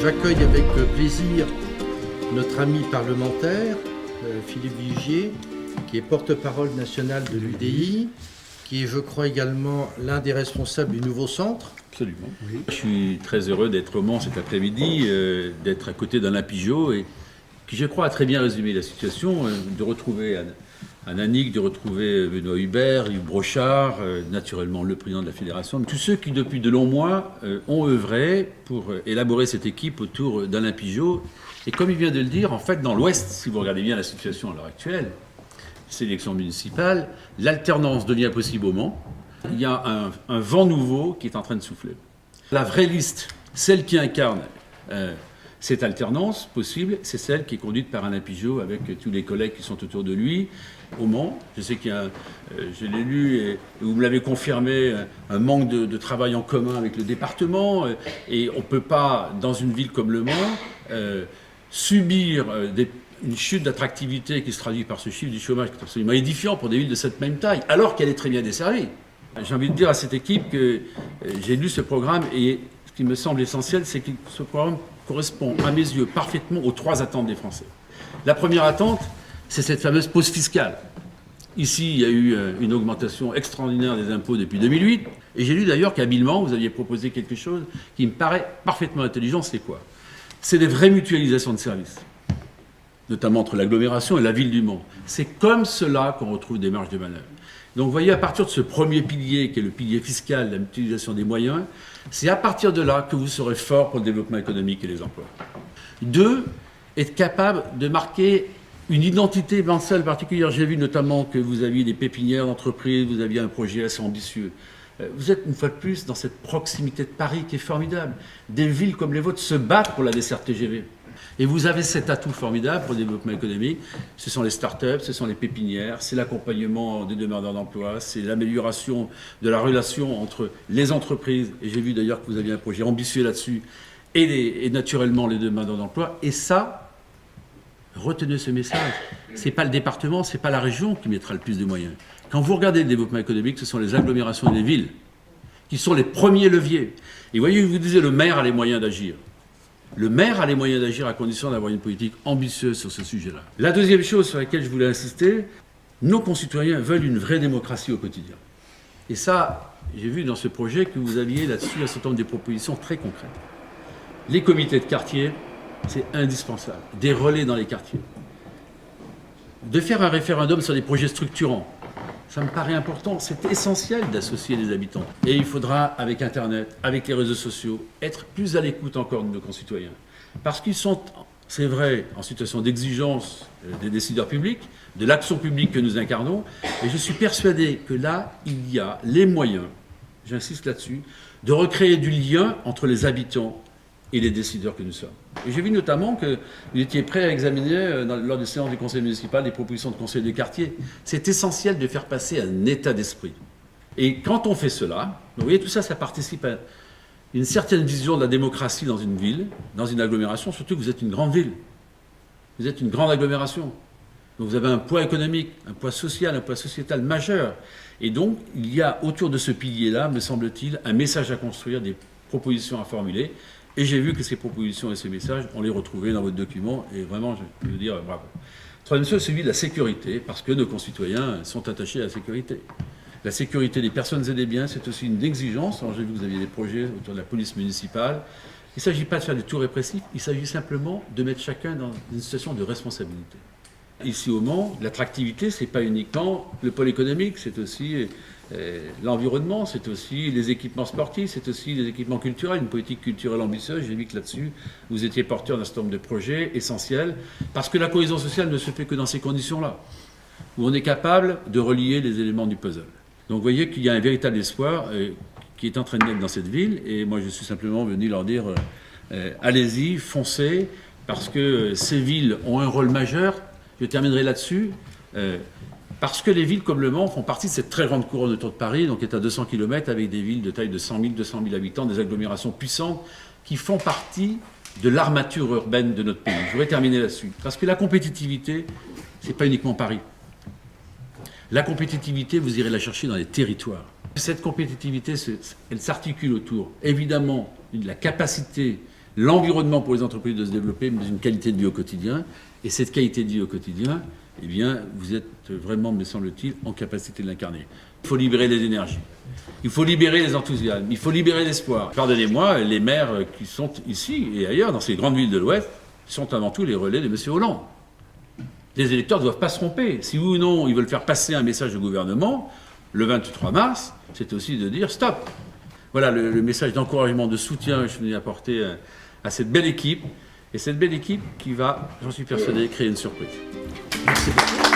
J'accueille avec plaisir notre ami parlementaire, Philippe Vigier, qui est porte-parole national de l'UDI, qui est, je crois, également l'un des responsables du nouveau centre. Absolument. Oui. Je suis très heureux d'être au Mans cet après-midi, d'être à côté d'Alain Pigeot, et qui, je crois, a très bien résumé la situation, de retrouver Annick, de retrouver Benoît Hubert, Yves Brochard, naturellement le président de la fédération, tous ceux qui, depuis de longs mois, ont œuvré pour élaborer cette équipe autour d'Alain Pigeot. Et comme il vient de le dire, en fait, dans l'Ouest, si vous regardez bien la situation à l'heure actuelle, ces élections municipales, l'alternance devient possible au Mans. Il y a un vent nouveau qui est en train de souffler. La vraie liste, celle qui incarne cette alternance possible, c'est celle qui est conduite par Alain Pigeot avec tous les collègues qui sont autour de lui au Mans. Je sais qu'il y a, je l'ai lu et vous me l'avez confirmé, un manque de travail en commun avec le département. Et on ne peut pas, dans une ville comme Le Mans, subir une chute d'attractivité qui se traduit par ce chiffre du chômage qui est absolument édifiant pour des villes de cette même taille, alors qu'elle est très bien desservie. J'ai envie de dire à cette équipe que j'ai lu ce programme et ce qui me semble essentiel, c'est que ce programme correspond à mes yeux parfaitement aux trois attentes des Français. La première attente, c'est cette fameuse pause fiscale. Ici, il y a eu une augmentation extraordinaire des impôts depuis 2008, et j'ai lu d'ailleurs qu'habilement, vous aviez proposé quelque chose qui me paraît parfaitement intelligent, c'est quoi ? C'est des vraies mutualisations de services, notamment entre l'agglomération et la ville du Mans. C'est comme cela qu'on retrouve des marges de manœuvre. Donc vous voyez, à partir de ce premier pilier, qui est le pilier fiscal, la mutualisation des moyens, c'est à partir de là que vous serez fort pour le développement économique et les emplois. 2, être capable de marquer une identité mancelle particulière. J'ai vu notamment que vous aviez des pépinières d'entreprise, vous aviez un projet assez ambitieux. Vous êtes une fois de plus dans cette proximité de Paris qui est formidable. Des villes comme les vôtres se battent pour la desserte TGV. Et vous avez cet atout formidable pour le développement économique. Ce sont les start-up, ce sont les pépinières, c'est l'accompagnement des demandeurs d'emploi, c'est l'amélioration de la relation entre les entreprises. Et j'ai vu d'ailleurs que vous aviez un projet ambitieux là-dessus, et naturellement les demandeurs d'emploi. Et ça, retenez ce message. Ce n'est pas le département, ce n'est pas la région qui mettra le plus de moyens. Quand vous regardez le développement économique, ce sont les agglomérations et les villes qui sont les premiers leviers. Et vous voyez, je vous disais, le maire a les moyens d'agir. Le maire a les moyens d'agir à condition d'avoir une politique ambitieuse sur ce sujet-là. La deuxième chose sur laquelle je voulais insister, nos concitoyens veulent une vraie démocratie au quotidien. Et ça, j'ai vu dans ce projet que vous aviez là-dessus un certain nombre de propositions très concrètes. Les comités de quartier, c'est indispensable. Des relais dans les quartiers. De faire un référendum sur des projets structurants, ça me paraît important. C'est essentiel d'associer les habitants. Et il faudra, avec Internet, avec les réseaux sociaux, être plus à l'écoute encore de nos concitoyens. Parce qu'ils sont, c'est vrai, en situation d'exigence des décideurs publics, de l'action publique que nous incarnons. Et je suis persuadé que là, il y a les moyens, j'insiste là-dessus, de recréer du lien entre les habitants et les décideurs que nous sommes. Et j'ai vu notamment que vous étiez prêt à examiner, lors des séances du conseil municipal, des propositions de conseil de quartier. C'est essentiel de faire passer un état d'esprit. Et quand on fait cela, vous voyez, tout ça, ça participe à une certaine vision de la démocratie dans une ville, dans une agglomération, surtout que vous êtes une grande ville. Vous êtes une grande agglomération. Donc vous avez un poids économique, un poids social, un poids sociétal majeur. Et donc, il y a autour de ce pilier-là, me semble-t-il, un message à construire, des propositions à formuler. Et j'ai vu que ces propositions et ces messages, on les retrouvait dans votre document, et vraiment, je peux vous dire bravo. Troisième chose, celui de la sécurité, parce que nos concitoyens sont attachés à la sécurité. La sécurité des personnes et des biens, c'est aussi une exigence. Alors j'ai vu que vous aviez des projets autour de la police municipale. Il ne s'agit pas de faire du tout répressif, il s'agit simplement de mettre chacun dans une situation de responsabilité. Ici au Mans, l'attractivité, ce n'est pas uniquement le pôle économique, c'est aussi l'environnement, c'est aussi les équipements sportifs, c'est aussi les équipements culturels, une politique culturelle ambitieuse. J'ai vu que là-dessus, vous étiez porteur d'un certain nombre de projets essentiels, parce que la cohésion sociale ne se fait que dans ces conditions-là, où on est capable de relier les éléments du puzzle. Donc vous voyez qu'il y a un véritable espoir qui est en train de naître dans cette ville, et moi je suis simplement venu leur dire allez-y, foncez, parce que ces villes ont un rôle majeur. Je terminerai là-dessus. Parce que les villes comme Le Mans font partie de cette très grande couronne autour de Paris, donc qui est à 200 km, avec des villes de taille de 100 000, 200 000 habitants, des agglomérations puissantes, qui font partie de l'armature urbaine de notre pays. Je voudrais terminer là-dessus. Parce que la compétitivité, ce n'est pas uniquement Paris. La compétitivité, vous irez la chercher dans les territoires. Cette compétitivité, elle s'articule autour, évidemment, de la capacité l'environnement pour les entreprises de se développer, mais une qualité de vie au quotidien. Et cette qualité de vie au quotidien, eh bien, vous êtes vraiment, me semble-t-il, en capacité de l'incarner. Il faut libérer les énergies. Il faut libérer les enthousiasmes. Il faut libérer l'espoir. Pardonnez-moi, les maires qui sont ici et ailleurs, dans ces grandes villes de l'Ouest, sont avant tout les relais de M. Hollande. Les électeurs ne doivent pas se tromper. Si oui ou non, ils veulent faire passer un message au gouvernement, le 23 mars, c'est aussi de dire stop. Voilà le message d'encouragement, de soutien que je venais apporter à cette belle équipe. Et cette belle équipe qui va, j'en suis persuadé, créer une surprise. Merci beaucoup.